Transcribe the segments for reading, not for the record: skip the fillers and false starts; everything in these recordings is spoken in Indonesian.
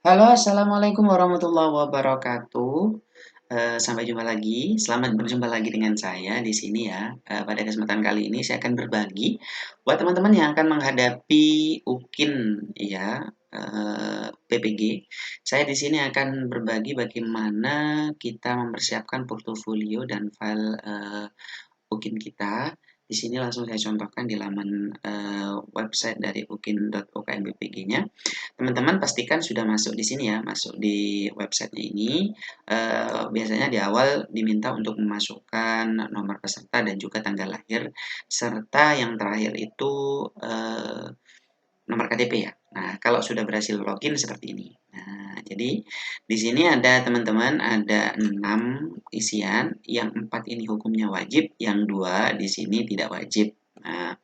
Halo, assalamualaikum warahmatullahi wabarakatuh. Sampai jumpa lagi. Selamat berjumpa lagi dengan saya di sini ya. Pada kesempatan kali ini saya akan berbagi buat teman-teman yang akan menghadapi UKIN ya, PPG. Saya di sini akan berbagi bagaimana kita mempersiapkan portofolio dan file UKIN kita. Di sini langsung saya contohkan di laman website dari ukin.ukmbpg-nya. Teman-teman pastikan sudah masuk di sini ya, masuk di websitenya ini. Biasanya di awal diminta untuk memasukkan nomor peserta dan juga tanggal lahir, serta yang terakhir itu nomor KTP ya. Nah, kalau sudah berhasil login seperti ini. Nah, jadi di sini ada teman-teman ada 6 isian, yang 4 ini hukumnya wajib, yang 2 di sini tidak wajib. Nah,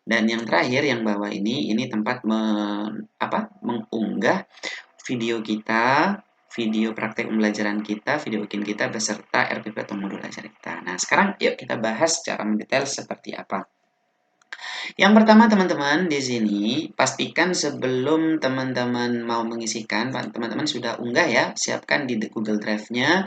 dan yang terakhir yang bawah ini tempat mengunggah video kita, video praktek pembelajaran kita, video bikin kita beserta RPP atau modul ajar kita. Nah, sekarang yuk kita bahas secara mendetail seperti apa. Yang pertama teman-teman di sini pastikan sebelum teman-teman mau mengisikan, teman-teman sudah unggah ya, siapkan di Google Drive-nya.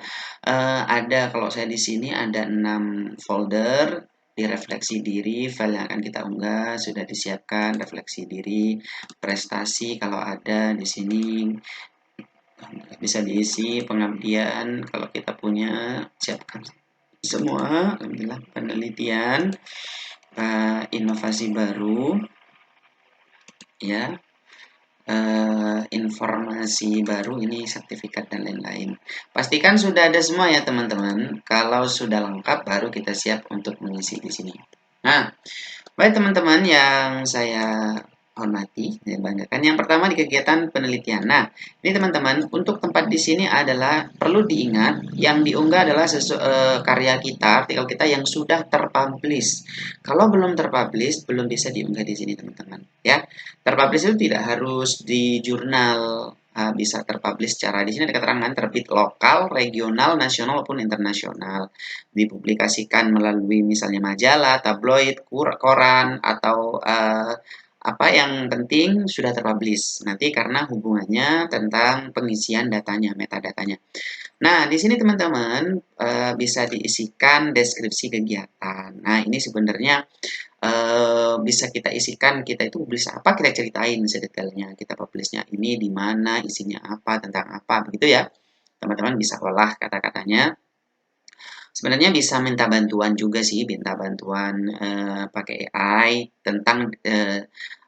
Ada kalau saya di sini ada 6 folder. Di refleksi diri, file yang akan kita unggah sudah disiapkan, refleksi diri, prestasi kalau ada di sini bisa diisi, pengabdian kalau kita punya siapkan semua. Alhamdulillah, penelitian, inovasi baru ya, informasi baru, ini sertifikat dan lain-lain. Pastikan sudah ada semua ya teman-teman. Kalau sudah lengkap baru kita siap untuk mengisi di sini. Nah, baik teman-teman yang saya hormati dan banggakan. Yang pertama di kegiatan penelitian. Nah, ini teman-teman, untuk tempat di sini adalah perlu diingat yang diunggah adalah karya kita, artikel kita yang sudah terpublish. Kalau belum terpublish, belum bisa diunggah di sini teman-teman. Ya, terpublish itu tidak harus di jurnal. Bisa terpublish secara di sini ada keterangan terbit lokal, regional, nasional maupun internasional. Dipublikasikan melalui misalnya majalah, tabloid, koran atau apa yang penting sudah terpublish. Nanti karena hubungannya tentang pengisian datanya, metadatanya. Nah, di sini teman-teman bisa diisikan deskripsi kegiatan. Nah, ini sebenarnya bisa kita isikan, kita itu publish apa, kita ceritain sedetailnya. Kita publishnya ini di mana, isinya apa, tentang apa, begitu ya. Teman-teman bisa olah kata-katanya. Sebenarnya bisa minta bantuan juga sih, minta bantuan pakai AI tentang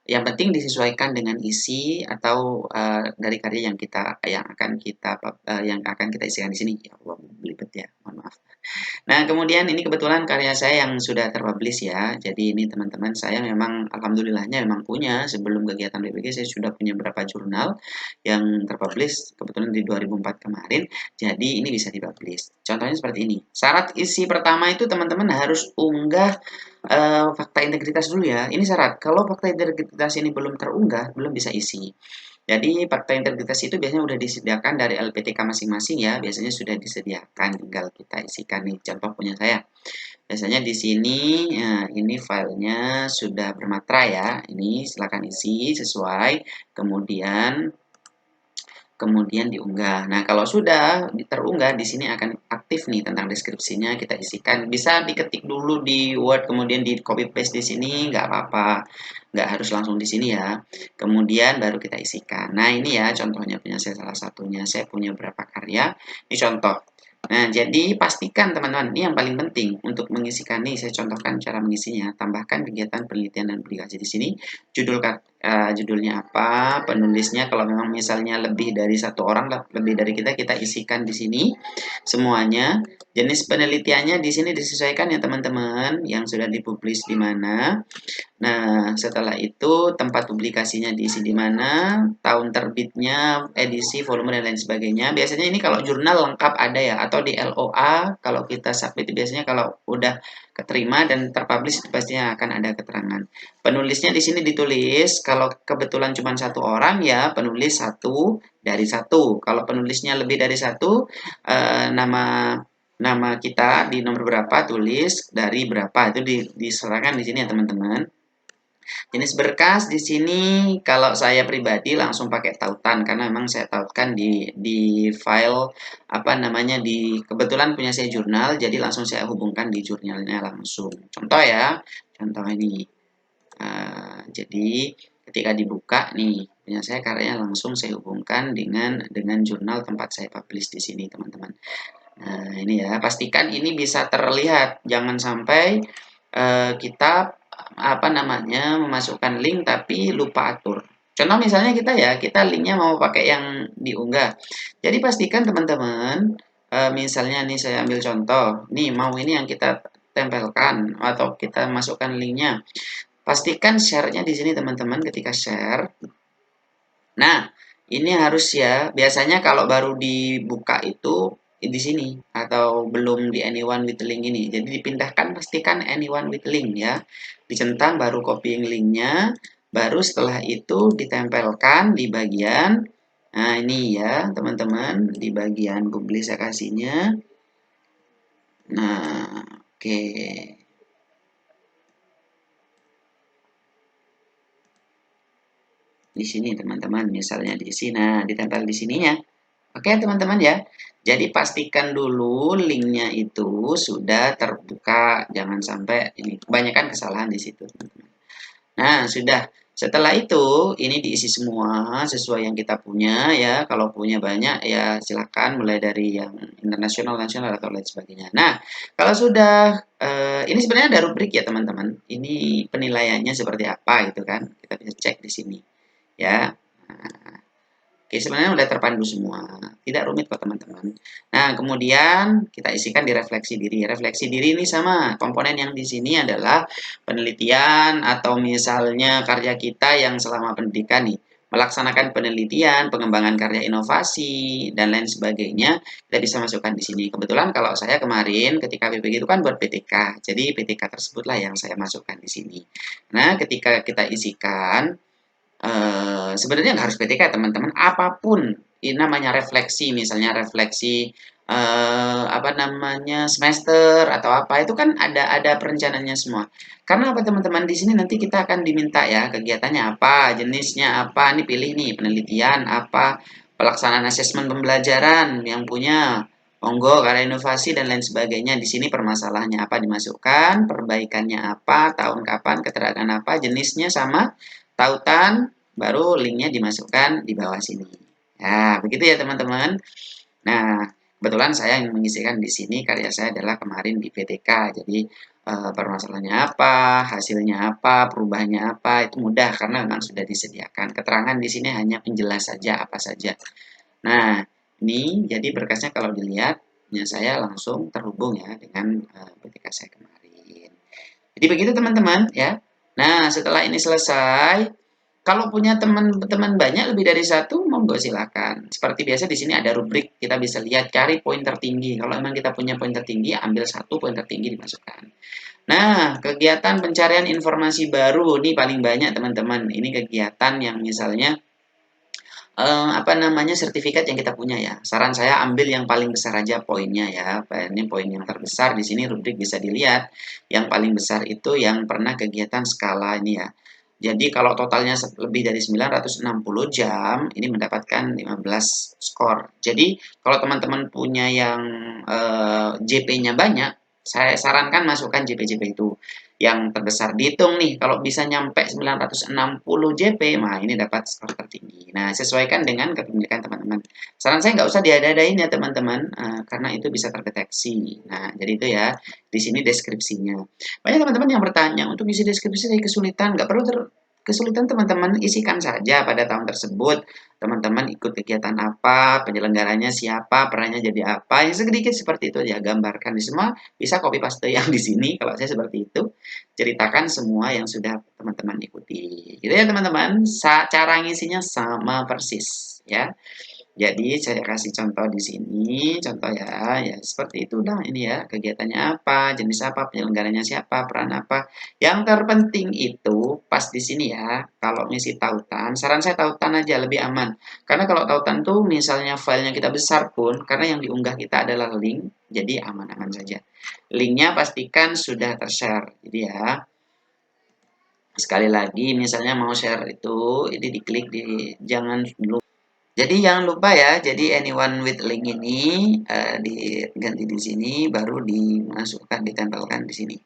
yang penting disesuaikan dengan isi atau dari karya yang akan kita isikan di sini. Ya Allah, belibet ya, mohon maaf. Nah, kemudian ini kebetulan karya saya yang sudah terpublish ya. Jadi ini teman-teman, saya memang alhamdulillahnya memang punya, sebelum kegiatan BPG saya sudah punya beberapa jurnal yang terpublish kebetulan di 2004 kemarin. Jadi ini bisa dipublish. Contohnya seperti ini. Syarat isi pertama itu teman-teman harus unggah fakta integritas dulu ya. Ini syarat. Kalau fakta integritas ini belum terunggah, belum bisa isi. Jadi fakta integritas itu biasanya sudah disediakan dari LPTK masing-masing ya. Biasanya sudah disediakan, tinggal kita isikan nih. Contoh punya saya. Biasanya di sini ini filenya sudah bermatra ya. Ini silakan isi sesuai. Kemudian diunggah. Nah, kalau sudah terunggah, di sini akan aktif nih tentang deskripsinya kita isikan. Bisa diketik dulu di Word, kemudian di copy paste di sini, nggak apa-apa. Nggak harus langsung di sini ya. Kemudian baru kita isikan. Nah, ini ya contohnya punya saya, salah satunya. Saya punya beberapa karya. Ini contoh. Nah, jadi pastikan teman-teman, ini yang paling penting untuk mengisikan nih, saya contohkan cara mengisinya. Tambahkan kegiatan penelitian dan publikasi di sini. Judulnya apa, penulisnya kalau memang misalnya lebih dari satu orang, lebih dari kita isikan di sini semuanya. Jenis penelitiannya di sini disesuaikan ya teman-teman, yang sudah dipublish di mana. Nah, setelah itu tempat publikasinya diisi di mana, tahun terbitnya, edisi, volume dan lain sebagainya. Biasanya ini kalau jurnal lengkap ada ya, atau di LOA kalau kita submit biasanya kalau udah keterima dan terpublish itu pastinya akan ada keterangan. Penulisnya di sini ditulis, kalau kebetulan cuma satu orang ya penulis satu dari satu. Kalau penulisnya lebih dari satu, nama kita di nomor berapa tulis dari berapa itu diserahkan di sini ya teman-teman. Jenis berkas di sini kalau saya pribadi langsung pakai tautan karena memang saya tautkan di file apa namanya di kebetulan punya saya jurnal jadi langsung saya hubungkan di jurnalnya langsung. Contoh ya, contoh ini. Jadi ketika dibuka nih punya saya karyanya langsung saya hubungkan dengan jurnal tempat saya publish di sini teman-teman. Nah, ini ya, pastikan ini bisa terlihat. Jangan sampai kita apa namanya memasukkan link tapi lupa atur. Contoh misalnya kita linknya mau pakai yang diunggah. Jadi pastikan teman-teman, misalnya nih saya ambil contoh, nih mau ini yang kita tempelkan atau kita masukkan linknya. Pastikan share-nya di sini teman-teman ketika share. Nah, ini harus ya. Biasanya kalau baru dibuka itu di sini atau belum di anyone with link ini. Jadi dipindahkan pastikan anyone with link ya. Dicentang baru copying linknya. Baru setelah itu ditempelkan di bagian. Nah ini ya teman-teman di bagian publikasinya. Nah oke. Di sini teman-teman misalnya di sini. Nah ditempel di sininya. Oke teman-teman ya, jadi pastikan dulu linknya itu sudah terbuka, jangan sampai ini kebanyakan kesalahan di situ. Nah sudah, setelah itu ini diisi semua sesuai yang kita punya ya. Kalau punya banyak ya silakan mulai dari yang internasional, nasional atau lain sebagainya. Nah kalau sudah ini sebenarnya ada rubrik ya teman-teman. Ini penilaiannya seperti apa gitu kan? Kita bisa cek di sini ya. Nah, oke, sebenarnya udah terpandu semua. Tidak rumit kok teman-teman. Nah, kemudian kita isikan di refleksi diri. Refleksi diri ini sama. Komponen yang di sini adalah penelitian atau misalnya karya kita yang selama pendidikan nih. Melaksanakan penelitian, pengembangan karya inovasi, dan lain sebagainya, kita bisa masukkan di sini. Kebetulan kalau saya kemarin ketika PPG itu kan buat PTK. Jadi PTK tersebutlah yang saya masukkan di sini. Nah, ketika kita isikan, sebenarnya nggak harus PTK teman-teman, apapun ini namanya refleksi, misalnya refleksi apa namanya semester atau apa itu kan ada perencanaannya semua. Karena apa teman-teman di sini nanti kita akan diminta ya kegiatannya apa, jenisnya apa, ini pilih nih penelitian apa, pelaksanaan asesmen pembelajaran yang punya monggo karya inovasi dan lain sebagainya. Di sini permasalahannya apa dimasukkan, perbaikannya apa, tahun kapan, keterangan apa, jenisnya sama, tautan, baru linknya dimasukkan di bawah sini. Nah, begitu ya teman-teman. Nah, kebetulan saya yang mengisikan di sini karya saya adalah kemarin di PTK. Jadi permasalahannya apa, hasilnya apa, perubahannya apa, itu mudah karena memang sudah disediakan. Keterangan di sini hanya penjelas saja apa saja. Nah, ini jadi berkasnya kalau dilihat, ya saya langsung terhubung ya dengan PTK saya kemarin. Jadi begitu teman-teman ya. Nah, setelah ini selesai, kalau punya teman-teman banyak lebih dari satu, monggo silakan. Seperti biasa di sini ada rubrik, kita bisa lihat cari poin tertinggi. Kalau memang kita punya poin tertinggi, ambil satu poin tertinggi dimasukkan. Nah, kegiatan pencarian informasi baru ini paling banyak teman-teman. Ini kegiatan yang misalnya apa namanya sertifikat yang kita punya ya. Saran saya ambil yang paling besar aja poinnya ya. Ini poin yang terbesar di sini rubrik bisa dilihat. Yang paling besar itu yang pernah kegiatan skala ini ya. Jadi kalau totalnya lebih dari 960 jam, ini mendapatkan 15 skor. Jadi kalau teman-teman punya yang JP-nya banyak, saya sarankan masukkan JP-JP itu. Yang terbesar dihitung nih, kalau bisa nyampe 960 JP, nah ini dapat skor tertinggi. Nah, sesuaikan dengan kepemilikan teman-teman. Saran saya nggak usah diada-adain ya teman-teman, karena itu bisa terdeteksi. Nah, jadi itu ya, di sini deskripsinya. Banyak teman-teman yang bertanya, untuk isi deskripsi saya kesulitan, nggak perlu kesulitan teman-teman isikan saja pada tahun tersebut. Teman-teman ikut kegiatan apa, penyelenggaranya siapa, perannya jadi apa, yang sedikit seperti itu ya, gambarkan di semua, bisa copy paste yang di sini, kalau saya seperti itu, ceritakan semua yang sudah teman-teman ikuti. Gitu ya teman-teman, cara ngisinya sama persis ya. Jadi saya kasih contoh di sini, contoh ya, ya seperti itu dah ini ya, kegiatannya apa, jenis apa, penyelenggaranya siapa, peran apa. Yang terpenting itu pas di sini ya, kalau ngisi tautan, saran saya tautan aja lebih aman. Karena kalau tautan tuh misalnya filenya kita besar pun, karena yang diunggah kita adalah link, jadi aman-aman saja. Linknya pastikan sudah tershare, jadi ya Sekali lagi, misalnya mau share itu, ini diklik di jangan lupa. Jadi jangan lupa ya, jadi anyone with link ini diganti di sini, baru dimasukkan, ditempelkan di sini.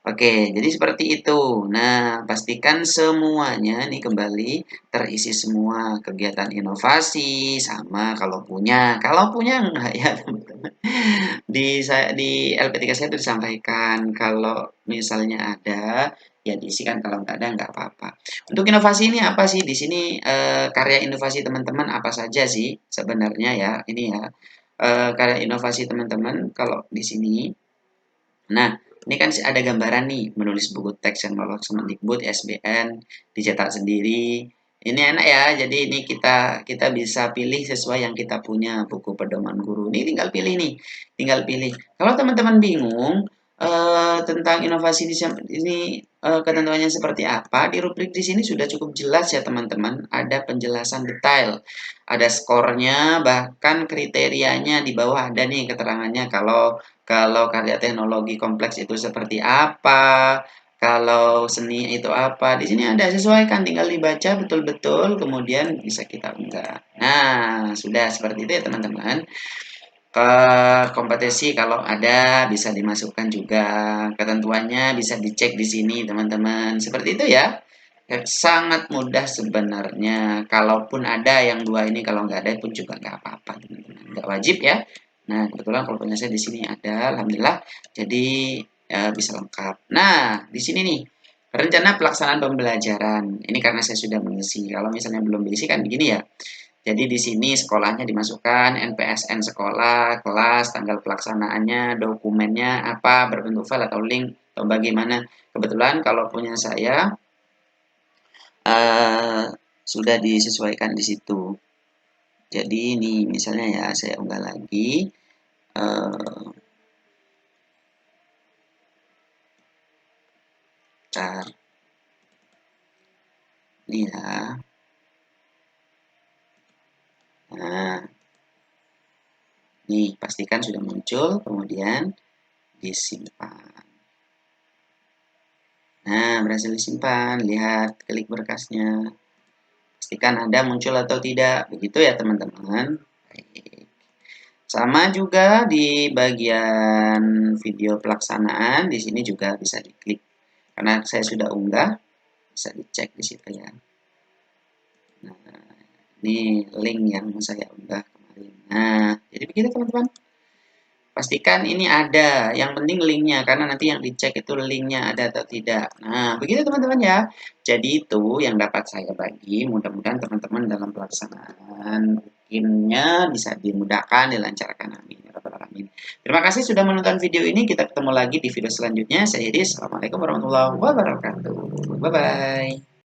Oke, jadi seperti itu. Nah, pastikan semuanya nih kembali terisi semua kegiatan inovasi sama kalau punya. Kalau punya enggak ya, teman-teman. Di LP3 saya itu disampaikan kalau misalnya ada ya diisikan, kalau nggak ada nggak apa-apa. Untuk inovasi ini apa sih di sini, karya inovasi teman-teman apa saja sih sebenarnya ya ini ya, karya inovasi teman-teman kalau di sini. Nah, ini kan ada gambaran nih, menulis buku teks yang lolos Kemendikbud, SBN, dicetak sendiri. Ini enak ya, jadi ini kita kita bisa pilih sesuai yang kita punya buku pedoman guru. Ini tinggal pilih nih, tinggal pilih. Kalau teman-teman bingung tentang inovasi ini ketentuannya seperti apa, di rubrik di sini sudah cukup jelas ya teman-teman. Ada penjelasan detail, ada skornya, bahkan kriterianya di bawah ada nih keterangannya. Kalau karya teknologi kompleks itu seperti apa, kalau seni itu apa, di sini ada sesuaikan, tinggal dibaca betul-betul, kemudian bisa kita unggah. Nah, sudah seperti itu ya teman-teman. Kompetensi kalau ada bisa dimasukkan juga, ketentuannya bisa dicek di sini teman-teman. Seperti itu ya. Sangat mudah sebenarnya. Kalaupun ada yang dua ini, kalau nggak ada pun juga nggak apa-apa teman-teman. Nggak wajib ya. Nah, kebetulan kalau punya saya di sini ada, alhamdulillah. Jadi bisa lengkap. Nah, di sini nih rencana pelaksanaan pembelajaran. Ini karena saya sudah mengisi. Kalau misalnya belum diisi kan begini ya. Jadi di sini sekolahnya dimasukkan, NPSN sekolah, kelas, tanggal pelaksanaannya, dokumennya apa, berbentuk file atau link, atau bagaimana. Kebetulan kalau punya saya sudah disesuaikan di situ. Jadi ini misalnya ya saya unggah lagi. Bentar. Ini ya. Nah, nih pastikan sudah muncul, kemudian disimpan. Nah, berhasil disimpan. Lihat, klik berkasnya. Pastikan Anda muncul atau tidak. Begitu ya, teman-teman. Baik. Sama juga di bagian video pelaksanaan, di sini juga bisa diklik. Karena saya sudah unggah, bisa dicek di situ ya. Nah, ini link yang saya unggah kemarin. Nah, jadi begitu teman-teman. Pastikan ini ada, yang penting linknya, karena nanti yang dicek itu linknya ada atau tidak. Nah, begitu teman-teman ya. Jadi itu yang dapat saya bagi, mudah-mudahan teman-teman dalam pelaksanaan bikinnya bisa dimudahkan, dilancarkan. Amin. Ya Rabbal Alamin. Terima kasih sudah menonton video ini, kita ketemu lagi di video selanjutnya. Saya Yedi, Assalamualaikum warahmatullahi wabarakatuh. Bye-bye.